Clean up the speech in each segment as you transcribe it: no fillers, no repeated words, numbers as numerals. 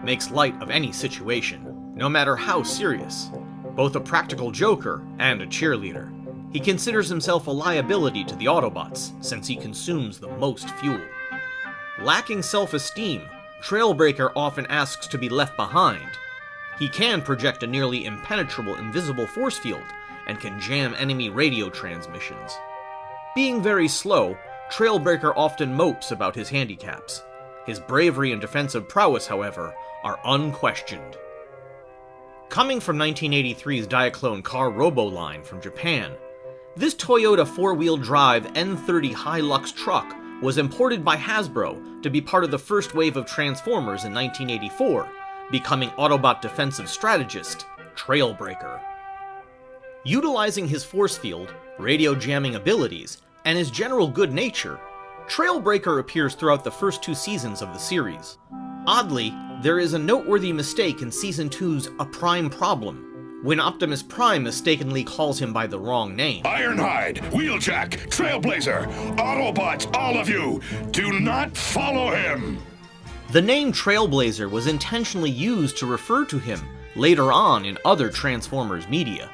makes light of any situation, no matter how serious. Both a practical joker and a cheerleader. He considers himself a liability to the Autobots, since he consumes the most fuel. Lacking self-esteem, Trailbreaker often asks to be left behind. He can project a nearly impenetrable invisible force field, and can jam enemy radio transmissions. Being very slow, Trailbreaker often mopes about his handicaps. His bravery and defensive prowess, however, are unquestioned. Coming from 1983's Diaclone car Robo line from Japan, this Toyota 4-wheel drive N30 Hilux truck was imported by Hasbro to be part of the first wave of Transformers in 1984, becoming Autobot defensive strategist Trailbreaker. Utilizing his force field, radio jamming abilities, and his general good nature, Trailbreaker appears throughout the first 2 seasons of the series. Oddly, there is a noteworthy mistake in Season 2's A Prime Problem, when Optimus Prime mistakenly calls him by the wrong name. Ironhide, Wheeljack, Trailblazer, Autobots, all of you, do not follow him! The name Trailblazer was intentionally used to refer to him later on in other Transformers media.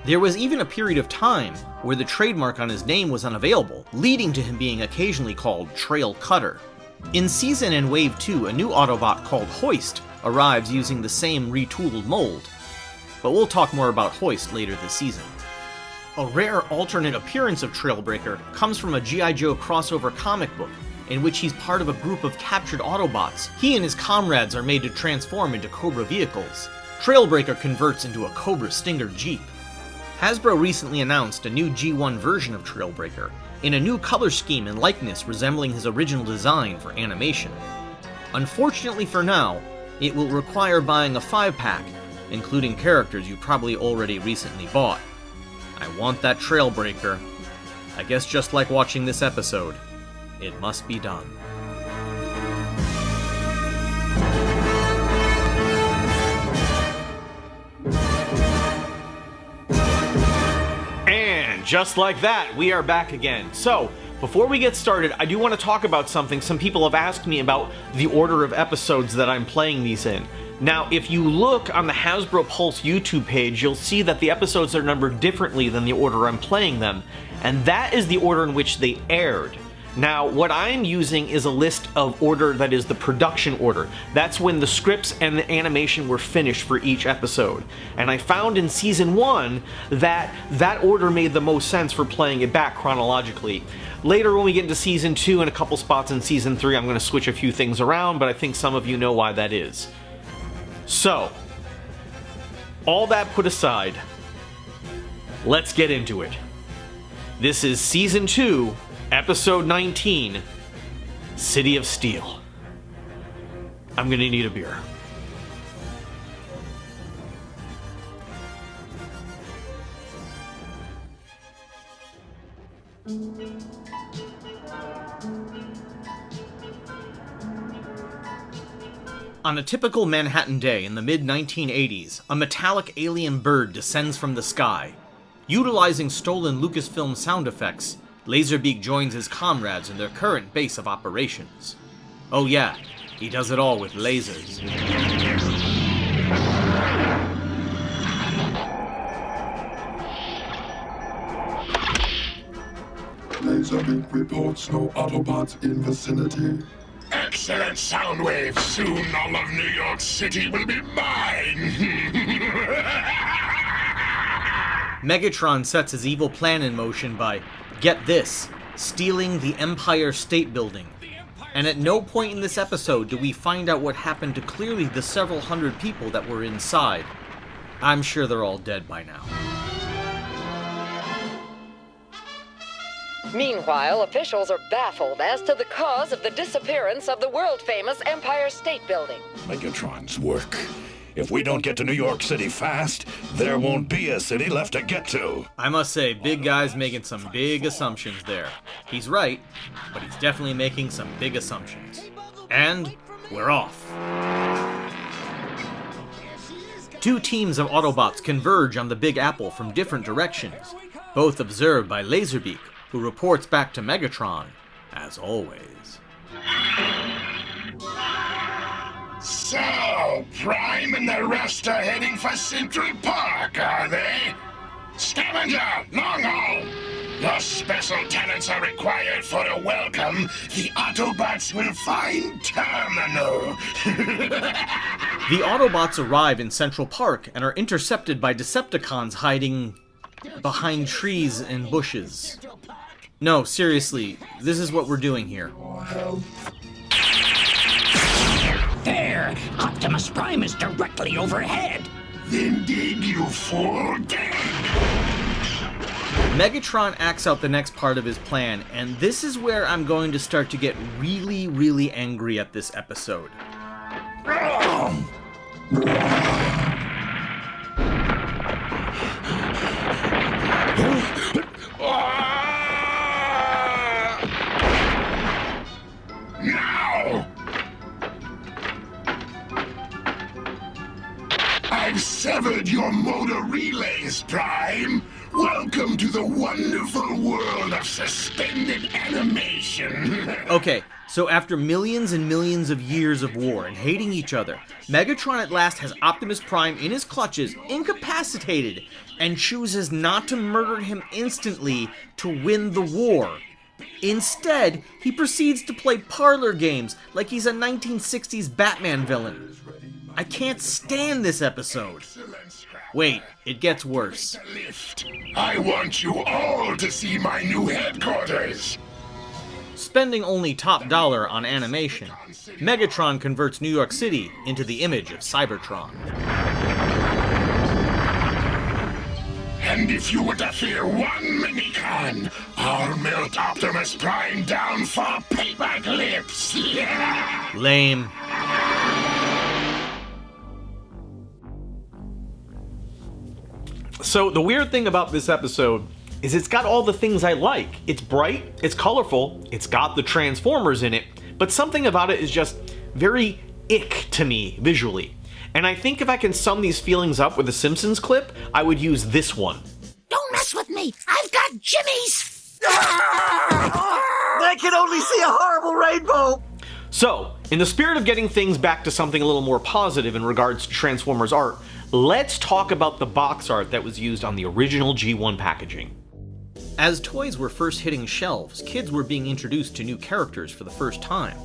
There was even a period of time where the trademark on his name was unavailable, leading to him being occasionally called Trail Cutter. In Season and Wave 2, a new Autobot called Hoist arrives using the same retooled mold, but we'll talk more about Hoist later this season. A rare alternate appearance of Trailbreaker comes from a G.I. Joe crossover comic book, in which he's part of a group of captured Autobots. He and his comrades are made to transform into Cobra vehicles. Trailbreaker converts into a Cobra Stinger Jeep. Hasbro recently announced a new G1 version of Trailbreaker, in a new color scheme and likeness resembling his original design for animation. Unfortunately for now, it will require buying a 5-pack, including characters you probably already recently bought. I want that Trailbreaker. I guess just like watching this episode, it must be done. And just like that, we are back again. So, before we get started, I do want to talk about something. Some people have asked me about the order of episodes that I'm playing these in. Now, if you look on the Hasbro Pulse YouTube page, you'll see that the episodes are numbered differently than the order I'm playing them, and that is the order in which they aired. Now, what I'm using is a list of order that is the production order. That's when the scripts and the animation were finished for each episode. And I found in Season 1 that that order made the most sense for playing it back chronologically. Later, when we get into Season 2 and a couple spots in Season 3, I'm going to switch a few things around, but I think some of you know why that is. So, all that put aside, let's get into it. This is Season 2, Episode 19, City of Steel. I'm gonna need a beer. On a typical Manhattan day in the mid-1980s, a metallic alien bird descends from the sky. Utilizing stolen Lucasfilm sound effects, Laserbeak joins his comrades in their current base of operations. Oh yeah, he does it all with lasers. Laserbeak reports no Autobots in vicinity. Excellent Soundwave! Soon all of New York City will be mine! Megatron sets his evil plan in motion by, get this, stealing the Empire State Building. And at no point in this episode do we find out what happened to clearly the several hundred people that were inside. I'm sure they're all dead by now. Meanwhile, officials are baffled as to the cause of the disappearance of the world-famous Empire State Building. Megatron's work. If we don't get to New York City fast, there won't be a city left to get to. I must say, Big Guy's making some big assumptions there. He's right, but he's definitely making some big assumptions. And we're off. Two teams of Autobots converge on the Big Apple from different directions, both observed by Laserbeak, who reports back to Megatron, as always. So, Prime and the rest are heading for Central Park, are they? Scavenger, long haul! Your special talents are required for a welcome the Autobots will find terminal. The Autobots arrive in Central Park and are intercepted by Decepticons hiding behind trees and bushes. No, seriously, this is what we're doing here. There! Optimus Prime is directly overhead! Then dig, you fool, dig! Megatron acts out the next part of his plan, and this is where I'm going to start to get really, really angry at this episode. Now! I've severed your motor relays, Prime. Welcome to the wonderful world of suspended animation. Okay, so after millions and millions of years of war and hating each other, Megatron at last has Optimus Prime in his clutches, incapacitated, and chooses not to murder him instantly to win the war. Instead, he proceeds to play parlor games like he's a 1960s Batman villain. I can't stand this episode. Wait, it gets worse. I want you all to see my new headquarters. Spending only top dollar on animation, Megatron converts New York City into the image of Cybertron. And if you were to fear one minicon, I'll melt Optimus Prime down for paper clips. Yeah. Lame. So the weird thing about this episode is it's got all the things I like. It's bright, it's colorful, it's got the Transformers in it, but something about it is just very ick to me visually. And I think if I can sum these feelings up with a Simpsons clip, I would use this one. Don't mess with me! I've got Jimmy's! I can only see a horrible rainbow! So, in the spirit of getting things back to something a little more positive in regards to Transformers art, let's talk about the box art that was used on the original G1 packaging. As toys were first hitting shelves, kids were being introduced to new characters for the first time,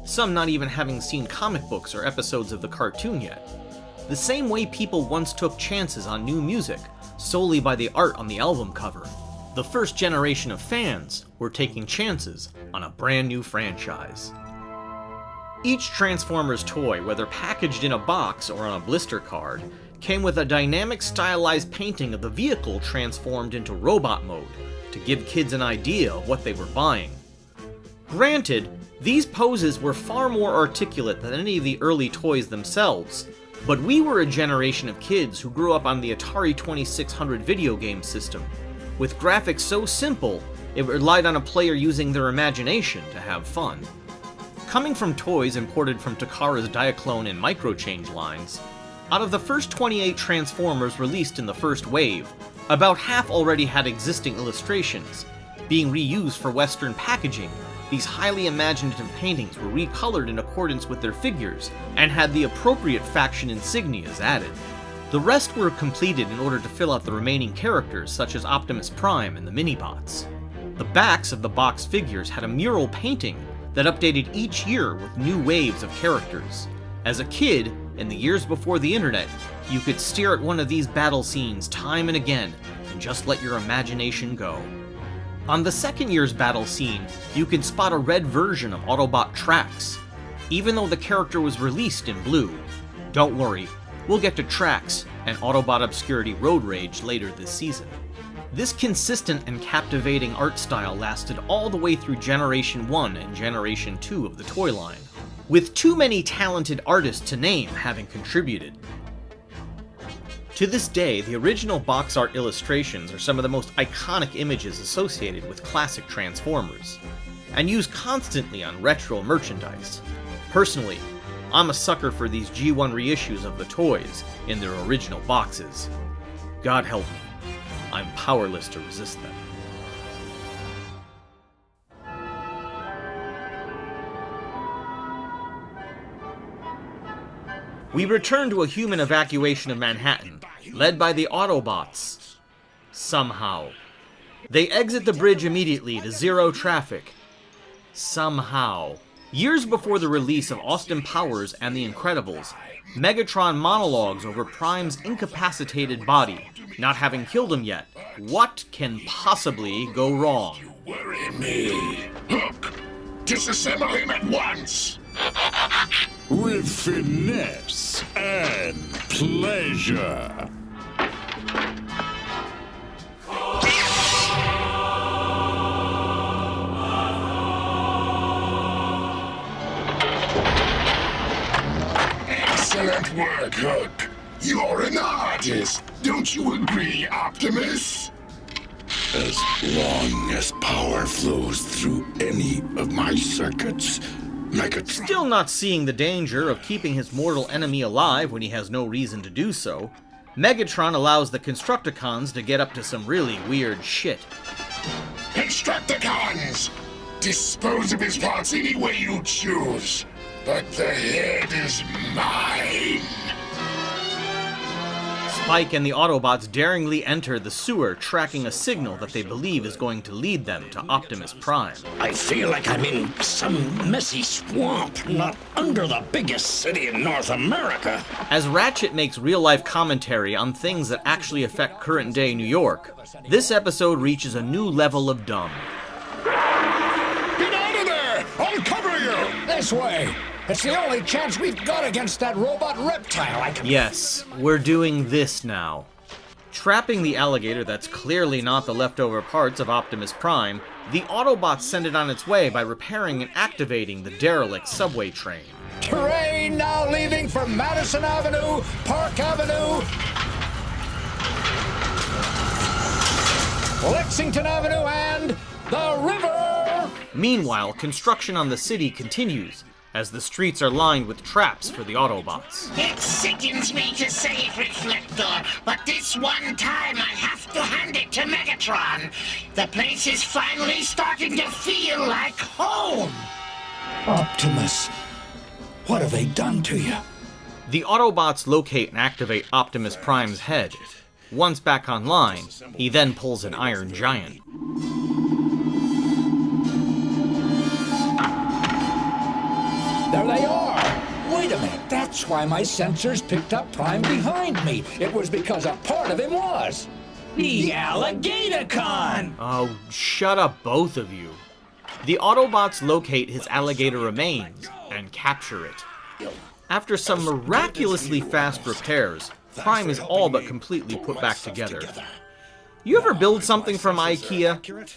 some not even having seen comic books or episodes of the cartoon yet. The same way people once took chances on new music, solely by the art on the album cover. The first generation of fans were taking chances on a brand new franchise. Each Transformers toy, whether packaged in a box or on a blister card, came with a dynamic stylized painting of the vehicle transformed into robot mode to give kids an idea of what they were buying. Granted, these poses were far more articulate than any of the early toys themselves, but we were a generation of kids who grew up on the Atari 2600 video game system, with graphics so simple it relied on a player using their imagination to have fun. Coming from toys imported from Takara's Diaclone and Microchange lines, out of the first 28 Transformers released in the first wave, about half already had existing illustrations. Being reused for Western packaging, these highly imaginative paintings were recolored in accordance with their figures and had the appropriate faction insignias added. The rest were completed in order to fill out the remaining characters such as Optimus Prime and the Minibots. The backs of the box figures had a mural painting that updated each year with new waves of characters. As a kid, in the years before the internet, you could stare at one of these battle scenes time and again and just let your imagination go. On the second year's battle scene, you could spot a red version of Autobot Trax, even though the character was released in blue. Don't worry, we'll get to Trax and Autobot Obscurity Road Rage later this season. This consistent and captivating art style lasted all the way through Generation 1 and Generation 2 of the toy line, with too many talented artists to name having contributed. To this day, the original box art illustrations are some of the most iconic images associated with classic Transformers, and used constantly on retro merchandise. Personally, I'm a sucker for these G1 reissues of the toys in their original boxes. God help me, I'm powerless to resist them. We return to a human evacuation of Manhattan, led by the Autobots. Somehow. They exit the bridge immediately to zero traffic. Somehow. Years before the release of Austin Powers and The Incredibles, Megatron monologues over Prime's incapacitated body, not having killed him yet. What can possibly go wrong? Worry me. Hook! Disassemble him at once! With finesse and pleasure. Excellent work, Hook. You're an artist. Don't you agree, Optimus? As long as power flows through any of my circuits, Megatron... Still not seeing the danger of keeping his mortal enemy alive when he has no reason to do so, Megatron allows the Constructicons to get up to some really weird shit. Constructicons! Dispose of his parts any way you choose, but the head is mine! Spike and the Autobots daringly enter the sewer, tracking a signal that they believe is going to lead them to Optimus Prime. I feel like I'm in some messy swamp, not under the biggest city in North America. As Ratchet makes real-life commentary on things that actually affect current-day New York, this episode reaches a new level of dumb. Get out of there! I'll cover you! This way! It's the only chance we've got against that robot reptile. Yes, we're doing this now. Trapping the alligator that's clearly not the leftover parts of Optimus Prime, the Autobots send it on its way by repairing and activating the derelict subway train. Train now leaving for Madison Avenue, Park Avenue, Lexington Avenue, and the river! Meanwhile, construction on the city continues, as the streets are lined with traps for the Autobots. It sickens me to say it, Reflector, but this one time I have to hand it to Megatron. The place is finally starting to feel like home. Optimus, what have they done to you? The Autobots locate and activate Optimus Prime's head. Once back online, he then pulls an Iron Giant. There they are! Wait a minute, that's why my sensors picked up Prime behind me. It was because a part of him was. The Alligator Con! Oh, shut up, both of you. The Autobots locate his alligator remains and capture it. After some miraculously fast repairs, Prime is all but completely put back together. You ever build something from IKEA?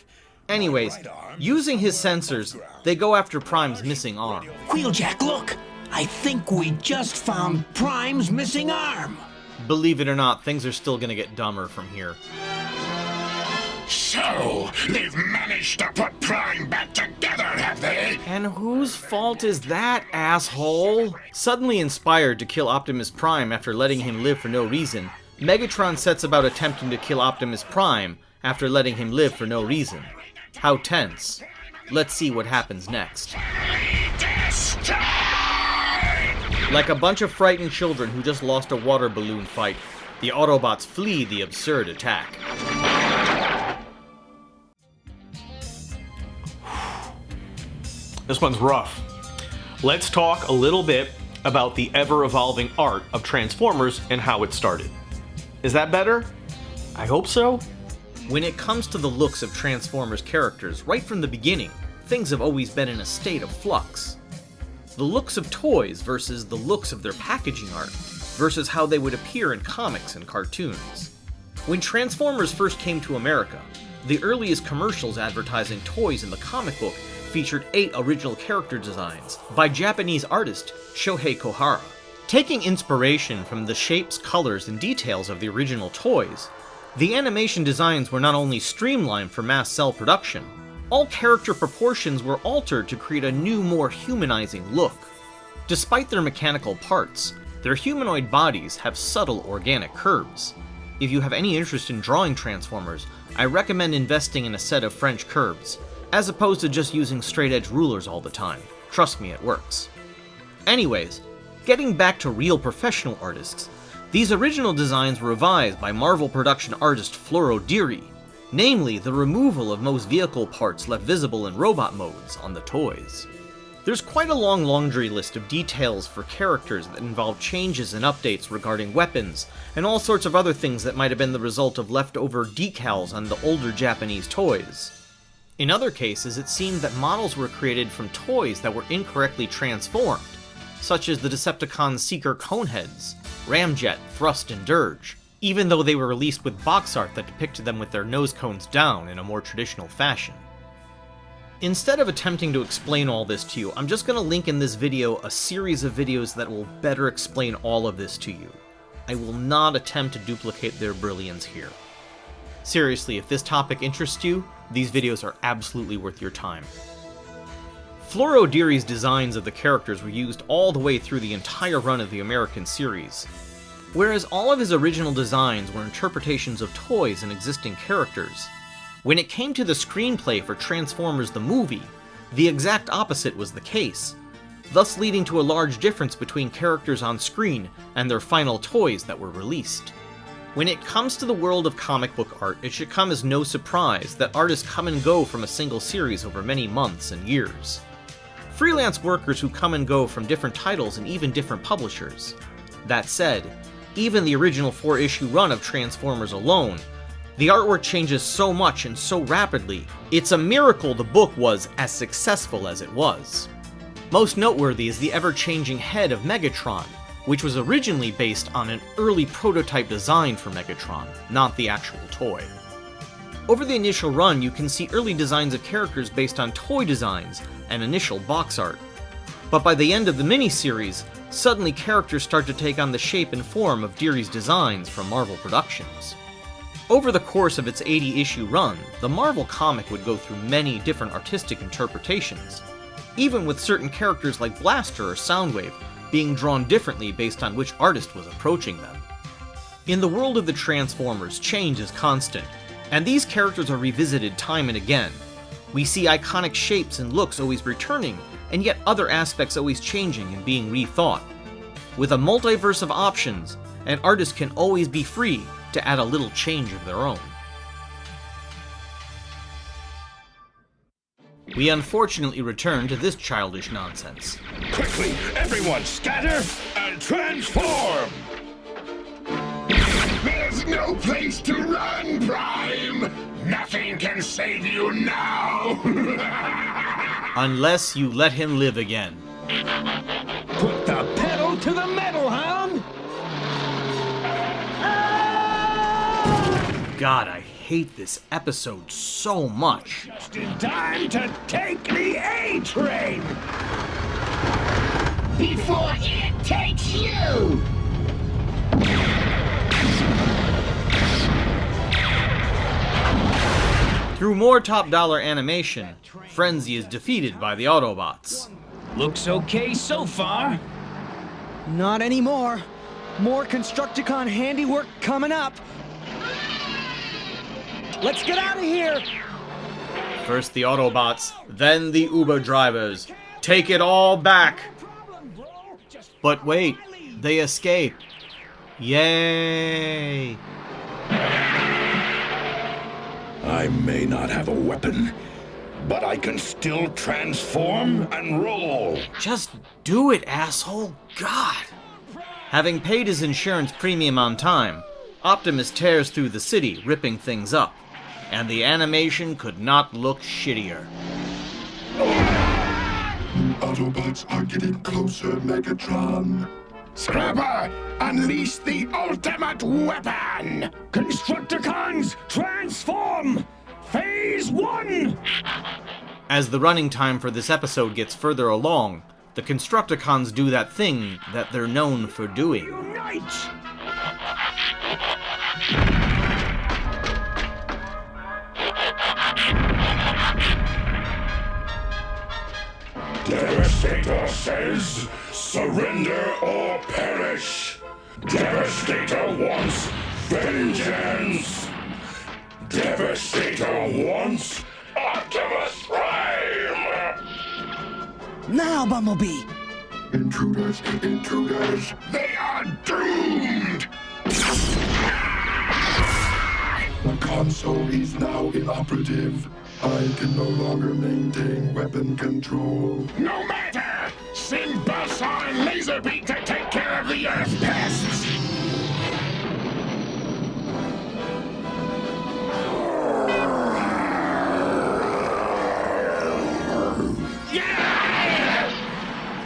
Anyways, using his sensors, they go after Prime's missing arm. Wheeljack, look! I think we just found Prime's missing arm! Believe it or not, things are still gonna get dumber from here. So, they've managed to put Prime back together, have they? And whose fault is that, asshole? Suddenly inspired to kill Optimus Prime after letting him live for no reason, Megatron sets about attempting to kill Optimus Prime after letting him live for no reason. How tense. Let's see what happens next. Like a bunch of frightened children who just lost a water balloon fight, the Autobots flee the absurd attack. This one's rough. Let's talk a little bit about the ever-evolving art of Transformers and how it started. Is that better? I hope so. When it comes to the looks of Transformers characters, right from the beginning, things have always been in a state of flux. The looks of toys versus the looks of their packaging art, versus how they would appear in comics and cartoons. When Transformers first came to America, the earliest commercials advertising toys in the comic book featured 8 original character designs by Japanese artist Shohei Kohara. Taking inspiration from the shapes, colors, and details of the original toys, the animation designs were not only streamlined for mass cell production, all character proportions were altered to create a new, more humanizing look. Despite their mechanical parts, their humanoid bodies have subtle organic curves. If you have any interest in drawing Transformers, I recommend investing in a set of French curves, as opposed to just using straight-edge rulers all the time. Trust me, it works. Anyways, Getting back to real professional artists, these original designs were revised by Marvel production artist Floro Deary, namely the removal of most vehicle parts left visible in robot modes on the toys. There's quite a long laundry list of details for characters that involve changes and updates regarding weapons, and all sorts of other things that might have been the result of leftover decals on the older Japanese toys. In other cases, it seemed that models were created from toys that were incorrectly transformed, such as the Decepticon Seeker Coneheads, Ramjet, Thrust, and Dirge, even though they were released with box art that depicted them with their nose cones down in a more traditional fashion. Instead of attempting to explain all this to you, I'm just going to link in this video a series of videos that will better explain all of this to you. I will not attempt to duplicate their brilliance here. Seriously, if this topic interests you, these videos are absolutely worth your time. Floro Deary's designs of the characters were used all the way through the entire run of the American series, whereas all of his original designs were interpretations of toys and existing characters. When it came to the screenplay for Transformers the movie, the exact opposite was the case, thus leading to a large difference between characters on screen and their final toys that were released. When it comes to the world of comic book art, it should come as no surprise that artists come and go from a single series over many months and years. Freelance workers who come and go from different titles and even different publishers. That said, even the original 4-issue run of Transformers alone, the artwork changes so much and so rapidly, it's a miracle the book was as successful as it was. Most noteworthy is the ever-changing head of Megatron, which was originally based on an early prototype design for Megatron, not the actual toy. Over the initial run, you can see early designs of characters based on toy designs and initial box art. But by the end of the miniseries, suddenly characters start to take on the shape and form of Deary's designs from Marvel Productions. Over the course of its 80-issue run, the Marvel comic would go through many different artistic interpretations, even with certain characters like Blaster or Soundwave being drawn differently based on which artist was approaching them. In the world of the Transformers, change is constant, and these characters are revisited time and again. We see iconic shapes and looks always returning, and yet other aspects always changing and being rethought. With a multiverse of options, an artist can always be free to add a little change of their own. We unfortunately return to this childish nonsense. Quickly, everyone scatter and transform! There's no place to run, Prime! Nothing can save you now! Unless you let him live again. Put the pedal to the metal, hound! God, I hate this episode so much. Just in time to take the A-train! Before it takes you! Through more top-dollar animation, Frenzy is defeated by the Autobots. Looks okay so far. Not anymore. More Constructicon handiwork coming up. Let's get out of here! First the Autobots, then the Uber drivers. Take it all back! But wait, they escape. Yay! I may not have a weapon, but I can still transform and roll. Just do it, asshole. God! Having paid his insurance premium on time, Optimus tears through the city, ripping things up. And the animation could not look shittier. Autobots are getting closer, Megatron. Scrapper, unleash the ultimate weapon! Constructicons, transform! Phase 1! As the running time for this episode gets further along, the Constructicons do that thing that they're known for doing. Unite! Devastator says, surrender or perish. Devastator wants vengeance. Devastator wants Optimus Prime. Now, Bumblebee! Intruders, intruders. They are doomed! The console is now inoperative. I can no longer maintain weapon control. No matter! Send Buzzsaw and Laserbeak to take care of the Earth pests!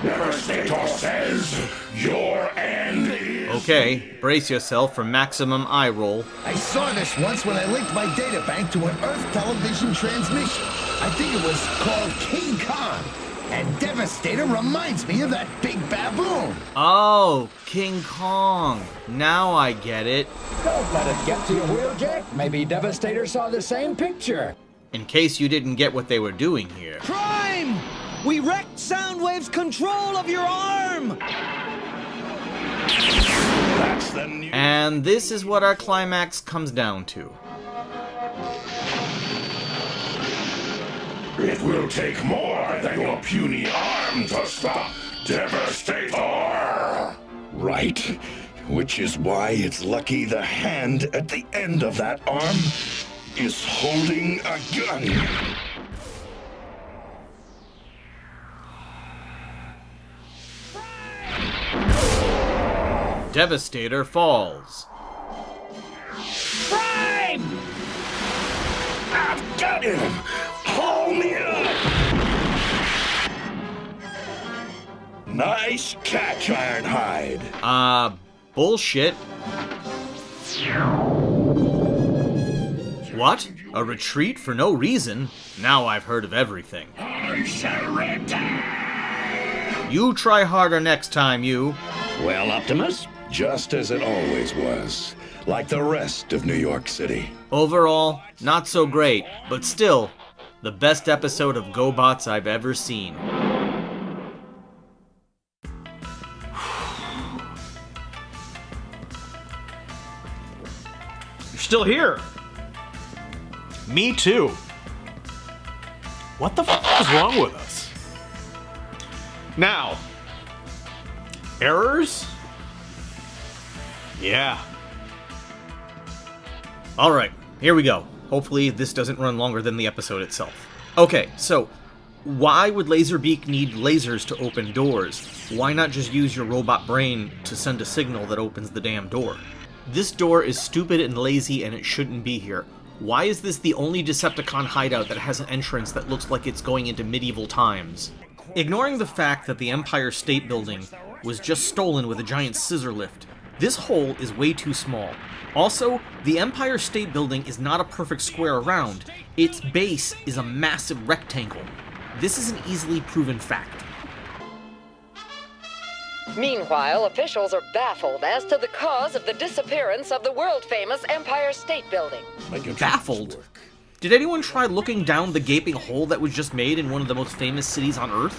Devastator says your end is... Okay, brace yourself for maximum eye roll. I saw this once when I linked my databank to an Earth television transmission. I think it was called King Kong. And Devastator reminds me of that big baboon. Oh, King Kong. Now I get it. Don't let it get to you, Wheeljack. Maybe Devastator saw the same picture. In case you didn't get what they were doing here. Prime! We wrecked Soundwave's control of your arm! That's the new... And this is what our climax comes down to. It will take more than your puny arm to stop Devastator! Right. Which is why it's lucky the hand at the end of that arm is holding a gun. Devastator falls. Prime! I've got him! Hold me up! Nice catch, Ironhide. Bullshit. What? A retreat for no reason? Now I've heard of everything. I surrender! You try harder next time, you. Well, Optimus, just as it always was. Like the rest of New York City. Overall, not so great, but still, the best episode of GoBots I've ever seen. You're still here. Me too. What the f is wrong with us? Now, errors? Yeah. Alright, here we go. Hopefully this doesn't run longer than the episode itself. Okay, so, why would Laserbeak need lasers to open doors? Why not just use your robot brain to send a signal that opens the damn door? This door is stupid and lazy and it shouldn't be here. Why is this the only Decepticon hideout that has an entrance that looks like it's going into medieval times? Ignoring the fact that the Empire State Building was just stolen with a giant scissor lift, this hole is way too small. Also, the Empire State Building is not a perfect square around. Its base is a massive rectangle. This is an easily proven fact. Meanwhile, officials are baffled as to the cause of the disappearance of the world-famous Empire State Building. Baffled? Did anyone try looking down the gaping hole that was just made in one of the most famous cities on Earth?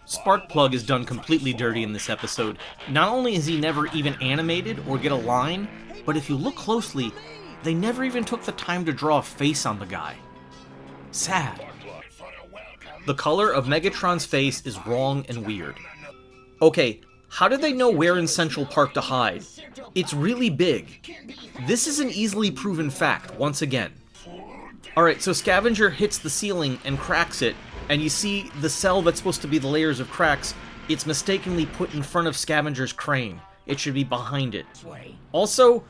Sparkplug is done completely dirty in this episode. Not only is he never even animated or get a line, but if you look closely, they never even took the time to draw a face on the guy. Sad. The color of Megatron's face is wrong and weird. Okay, how did they know where in Central Park to hide? It's really big. This is an easily proven fact, once again. Alright, so Scavenger hits the ceiling and cracks it, and you see the cell that's supposed to be the layers of cracks, it's mistakenly put in front of Scavenger's crane. It should be behind it. Also,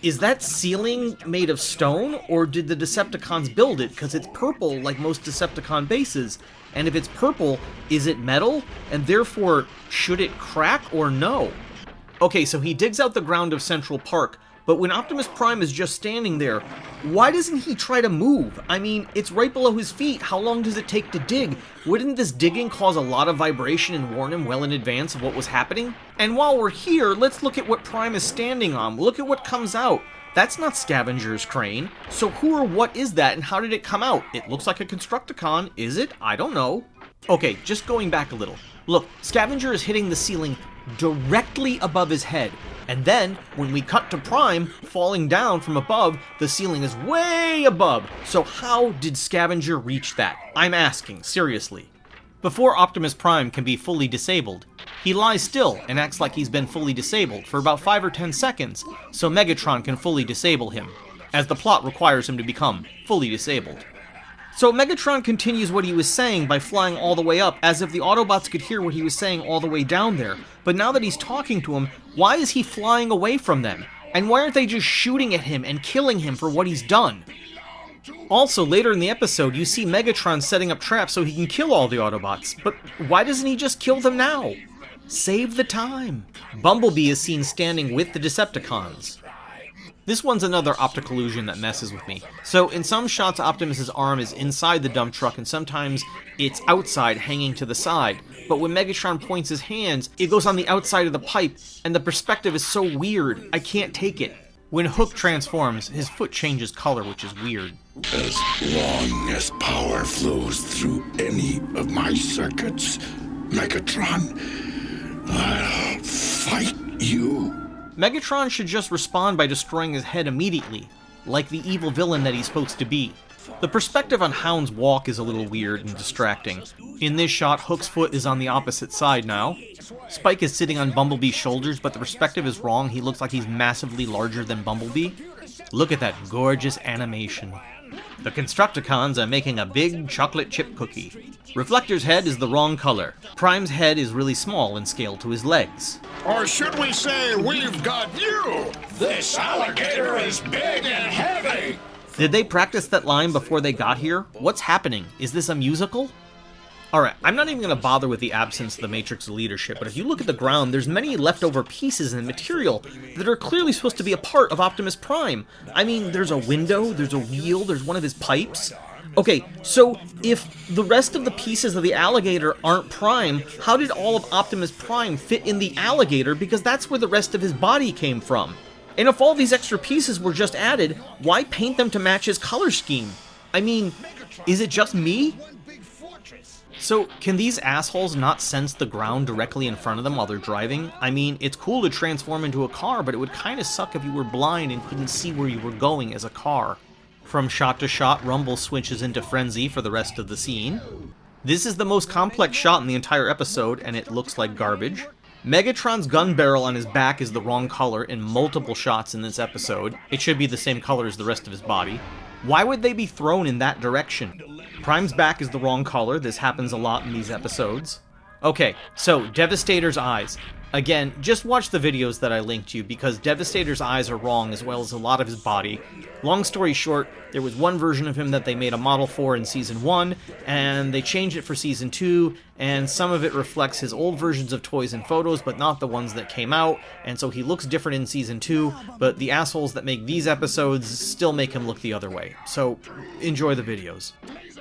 is that ceiling made of stone, or did the Decepticons build it? Because it's purple like most Decepticon bases, and if it's purple, is it metal? And therefore, should it crack or no? Okay, so he digs out the ground of Central Park, but when Optimus Prime is just standing there, why doesn't he try to move? I mean, it's right below his feet. How long does it take to dig? Wouldn't this digging cause a lot of vibration and warn him well in advance of what was happening? And while we're here, let's look at what Prime is standing on. Look at what comes out. That's not Scavenger's crane. So who or what is that and how did it come out? It looks like a Constructicon. Is it? I don't know. Okay, just going back a little. Look, Scavenger is hitting the ceiling directly above his head. And then, when we cut to Prime falling down from above, the ceiling is way above. So how did Scavenger reach that? I'm asking, seriously. Before Optimus Prime can be fully disabled, he lies still and acts like he's been fully disabled for about 5 or 10 seconds, so Megatron can fully disable him, as the plot requires him to become fully disabled. So Megatron continues what he was saying by flying all the way up, as if the Autobots could hear what he was saying all the way down there. But now that he's talking to him, why is he flying away from them? And why aren't they just shooting at him and killing him for what he's done? Also, later in the episode, you see Megatron setting up traps so he can kill all the Autobots. But why doesn't he just kill them now? Save the time. Bumblebee is seen standing with the Decepticons. This one's another optical illusion that messes with me. So in some shots, Optimus's arm is inside the dump truck, and sometimes it's outside, hanging to the side. But when Megatron points his hands, it goes on the outside of the pipe, and the perspective is so weird, I can't take it. When Hook transforms, his foot changes color, which is weird. As long as power flows through any of my circuits, Megatron, I'll fight you. Megatron should just respond by destroying his head immediately, like the evil villain that he's supposed to be. The perspective on Hound's walk is a little weird and distracting. In this shot, Hook's foot is on the opposite side now. Spike is sitting on Bumblebee's shoulders, but the perspective is wrong. He looks like he's massively larger than Bumblebee. Look at that gorgeous animation. The Constructicons are making a big chocolate chip cookie. Reflector's head is the wrong color. Prime's head is really small in scale to his legs. Or should we say, we've got you? This alligator is big and heavy. Did they practice that line before they got here? What's happening? Is this a musical? Alright, I'm not even going to bother with the absence of the Matrix leadership, but if you look at the ground, there's many leftover pieces and material that are clearly supposed to be a part of Optimus Prime. I mean, there's a window, there's a wheel, there's one of his pipes. Okay, so if the rest of the pieces of the alligator aren't Prime, how did all of Optimus Prime fit in the alligator? Because that's where the rest of his body came from. And if all these extra pieces were just added, why paint them to match his color scheme? I mean, is it just me? So, can these assholes not sense the ground directly in front of them while they're driving? I mean, it's cool to transform into a car, but it would kind of suck if you were blind and couldn't see where you were going as a car. From shot to shot, Rumble switches into Frenzy for the rest of the scene. This is the most complex shot in the entire episode, and it looks like garbage. Megatron's gun barrel on his back is the wrong color in multiple shots in this episode. It should be the same color as the rest of his body. Why would they be thrown in that direction? Prime's back is the wrong color. This happens a lot in these episodes. Okay, so Devastator's eyes. Again, just watch the videos that I linked you, because Devastator's eyes are wrong, as well as a lot of his body. Long story short, there was one version of him that they made a model for in Season 1, and they changed it for Season 2, and some of it reflects his old versions of toys and photos, but not the ones that came out, and so he looks different in Season 2, but the assholes that make these episodes still make him look the other way. So, enjoy the videos.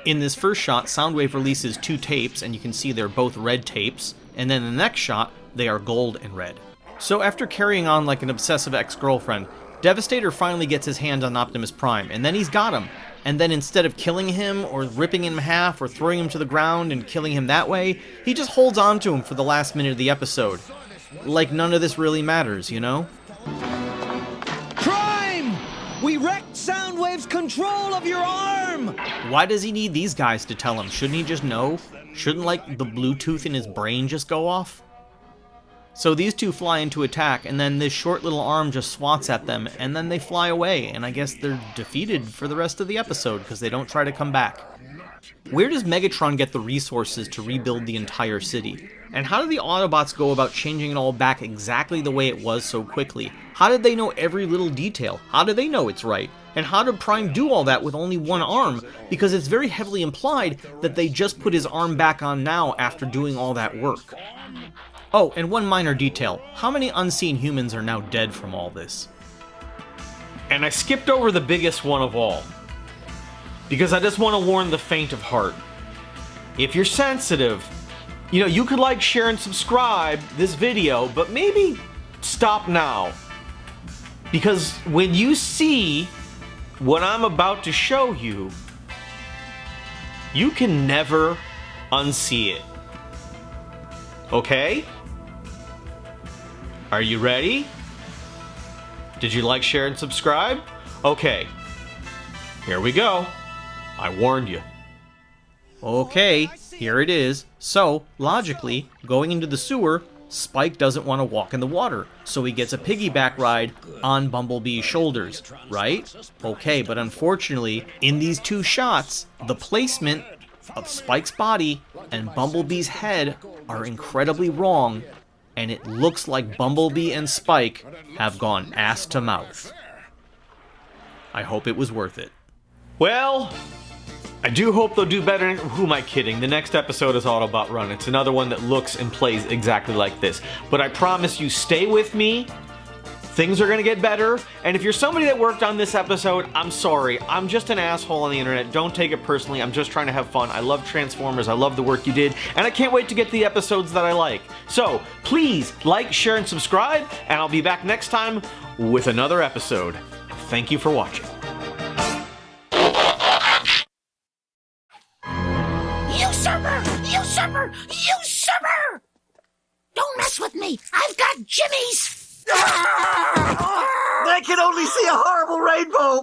In this first shot, Soundwave releases 2 tapes, and you can see they're both red tapes, and then in the next shot, they are gold and red. So after carrying on like an obsessive ex-girlfriend, Devastator finally gets his hand on Optimus Prime, and then he's got him. And then instead of killing him, or ripping him in half, or throwing him to the ground and killing him that way, he just holds on to him for the last minute of the episode. Like none of this really matters, you know? Prime! We wrecked Soundwave's control of your arm! Why does he need these guys to tell him? Shouldn't he just know? Shouldn't, like, the Bluetooth in his brain just go off? So these two fly into attack, and then this short little arm just swats at them, and then they fly away, and I guess they're defeated for the rest of the episode, because they don't try to come back. Where does Megatron get the resources to rebuild the entire city? And how do the Autobots go about changing it all back exactly the way it was so quickly? How did they know every little detail? How do they know it's right? And how did Prime do all that with only one arm? Because it's very heavily implied that they just put his arm back on now after doing all that work. Oh, and one minor detail. How many unseen humans are now dead from all this? And I skipped over the biggest one of all, because I just want to warn the faint of heart. If you're sensitive, you know, you could like, share, and subscribe this video, but maybe stop now. Because when you see what I'm about to show you, you can never unsee it. Okay? Are you ready? Did you like, share, and subscribe? Okay. Here we go. I warned you. Okay, here it is. So, logically, going into the sewer, Spike doesn't want to walk in the water, so he gets a piggyback ride on Bumblebee's shoulders, right? Okay, but unfortunately, in these two shots, the placement of Spike's body and Bumblebee's head are incredibly wrong, and it looks like Bumblebee and Spike have gone ass to mouth. I hope it was worth it. Well, I do hope they'll do better. Who am I kidding? The next episode is Autobot Run. It's another one that looks and plays exactly like this. But I promise you, stay with me. Things are going to get better. And if you're somebody that worked on this episode, I'm sorry. I'm just an asshole on the internet. Don't take it personally. I'm just trying to have fun. I love Transformers. I love the work you did. And I can't wait to get to the episodes that I like. So please like, share, and subscribe. And I'll be back next time with another episode. Thank you for watching. Usurper! Don't mess with me! I've got jimmies! They can only see a horrible rainbow!